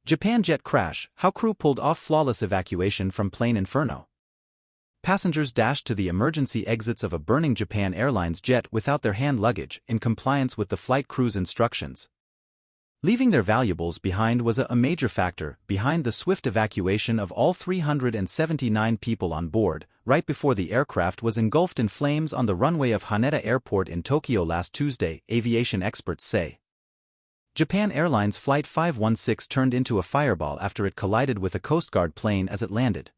Japan jet crash, how crew pulled off flawless evacuation from plane inferno. Passengers dashed to the emergency exits of a burning Japan Airlines jet without their hand luggage, in compliance with the flight crew's instructions. Leaving their valuables behind was a major factor behind the swift evacuation of all 379 people on board, right before the aircraft was engulfed in flames on the runway of Haneda Airport in Tokyo last Tuesday, aviation experts say. Japan Airlines Flight 516 turned into a fireball after it collided with a Coast Guard plane as it landed.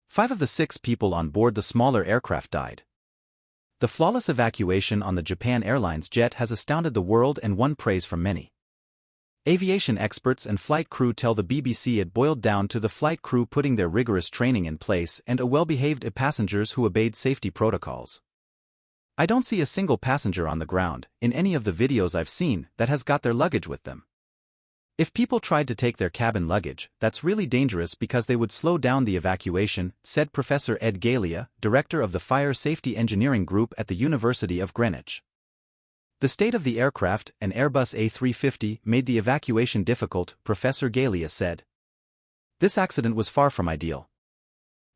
5 of the 6 people on board the smaller aircraft died. The flawless evacuation on the Japan Airlines jet has astounded the world and won praise from many. Aviation experts and flight crew tell the BBC it boiled down to the flight crew putting their rigorous training in place and a well-behaved passengers who obeyed safety protocols. I don't see a single passenger on the ground, in any of the videos I've seen, that has got their luggage with them. If people tried to take their cabin luggage, that's really dangerous because they would slow down the evacuation, said Professor Ed Galea, director of the Fire Safety Engineering Group at the University of Greenwich. The state of the aircraft, an Airbus A350, made the evacuation difficult, Professor Galea said. This accident was far from ideal.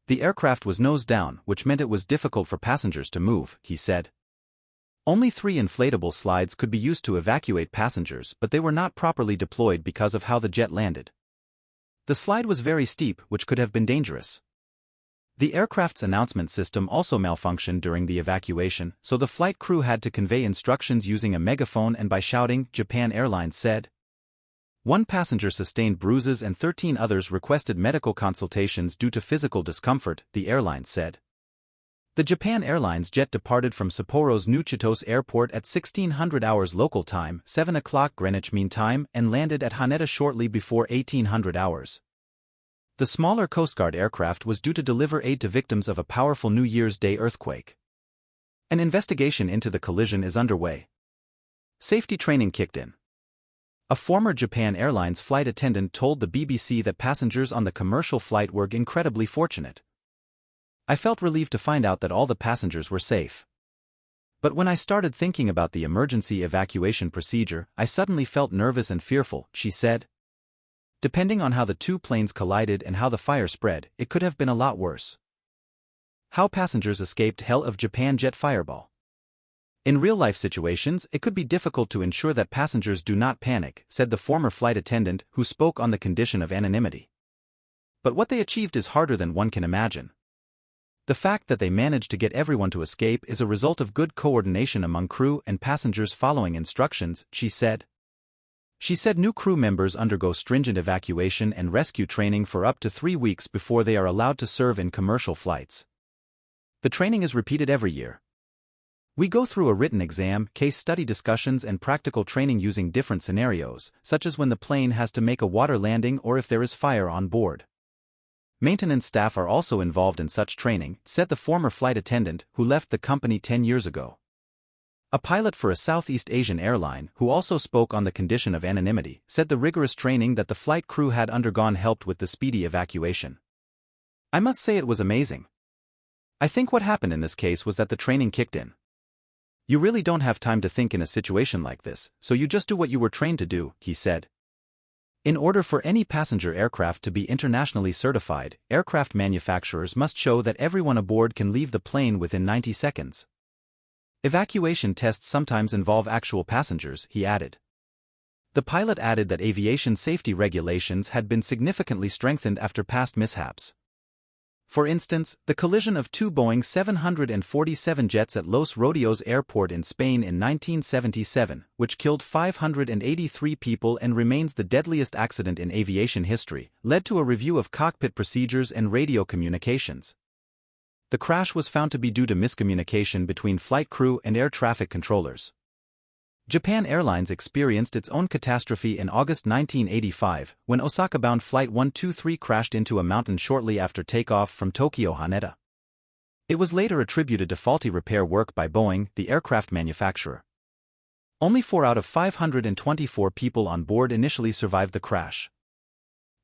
The aircraft was nose down, which meant it was difficult for passengers to move, he said. Only 3 inflatable slides could be used to evacuate passengers, but they were not properly deployed because of how the jet landed. The slide was very steep, which could have been dangerous. The aircraft's announcement system also malfunctioned during the evacuation, so the flight crew had to convey instructions using a megaphone and by shouting, Japan Airlines said. 1 passenger sustained bruises and 13 others requested medical consultations due to physical discomfort, the airline said. The Japan Airlines jet departed from Sapporo's New Chitose Airport at 1600 hours local time, 7 o'clock Greenwich Mean Time, and landed at Haneda shortly before 1800 hours. The smaller Coast Guard aircraft was due to deliver aid to victims of a powerful New Year's Day earthquake. An investigation into the collision is underway. Safety training kicked in. A former Japan Airlines flight attendant told the BBC that passengers on the commercial flight were incredibly fortunate. I felt relieved to find out that all the passengers were safe. But when I started thinking about the emergency evacuation procedure, I suddenly felt nervous and fearful, she said. Depending on how the 2 planes collided and how the fire spread, it could have been a lot worse. How passengers escaped hell of Japan jet fireball. In real-life situations, it could be difficult to ensure that passengers do not panic, said the former flight attendant, who spoke on the condition of anonymity. But what they achieved is harder than one can imagine. The fact that they managed to get everyone to escape is a result of good coordination among crew and passengers following instructions, she said. She said new crew members undergo stringent evacuation and rescue training for up to 3 weeks before they are allowed to serve in commercial flights. The training is repeated every year. We go through a written exam, case study discussions and practical training using different scenarios, such as when the plane has to make a water landing or if there is fire on board. Maintenance staff are also involved in such training, said the former flight attendant, who left the company 10 years ago. A pilot for a Southeast Asian airline, who also spoke on the condition of anonymity, said the rigorous training that the flight crew had undergone helped with the speedy evacuation. I must say it was amazing. I think what happened in this case was that the training kicked in. You really don't have time to think in a situation like this, so you just do what you were trained to do, he said. In order for any passenger aircraft to be internationally certified, aircraft manufacturers must show that everyone aboard can leave the plane within 90 seconds. Evacuation tests sometimes involve actual passengers, he added. The pilot added that aviation safety regulations had been significantly strengthened after past mishaps. For instance, the collision of 2 Boeing 747 jets at Los Rodeos Airport in Spain in 1977, which killed 583 people and remains the deadliest accident in aviation history, led to a review of cockpit procedures and radio communications. The crash was found to be due to miscommunication between flight crew and air traffic controllers. Japan Airlines experienced its own catastrophe in August 1985, when Osaka-bound Flight 123 crashed into a mountain shortly after takeoff from Tokyo Haneda. It was later attributed to faulty repair work by Boeing, the aircraft manufacturer. Only 4 out of 524 people on board initially survived the crash.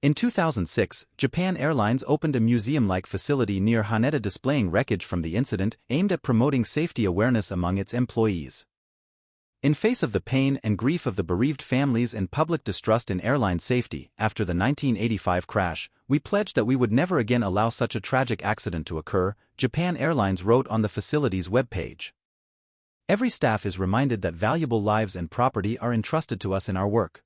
In 2006, Japan Airlines opened a museum-like facility near Haneda displaying wreckage from the incident, aimed at promoting safety awareness among its employees. In face of the pain and grief of the bereaved families and public distrust in airline safety after the 1985 crash, we pledged that we would never again allow such a tragic accident to occur, Japan Airlines wrote on the facility's webpage. Every staff is reminded that valuable lives and property are entrusted to us in our work.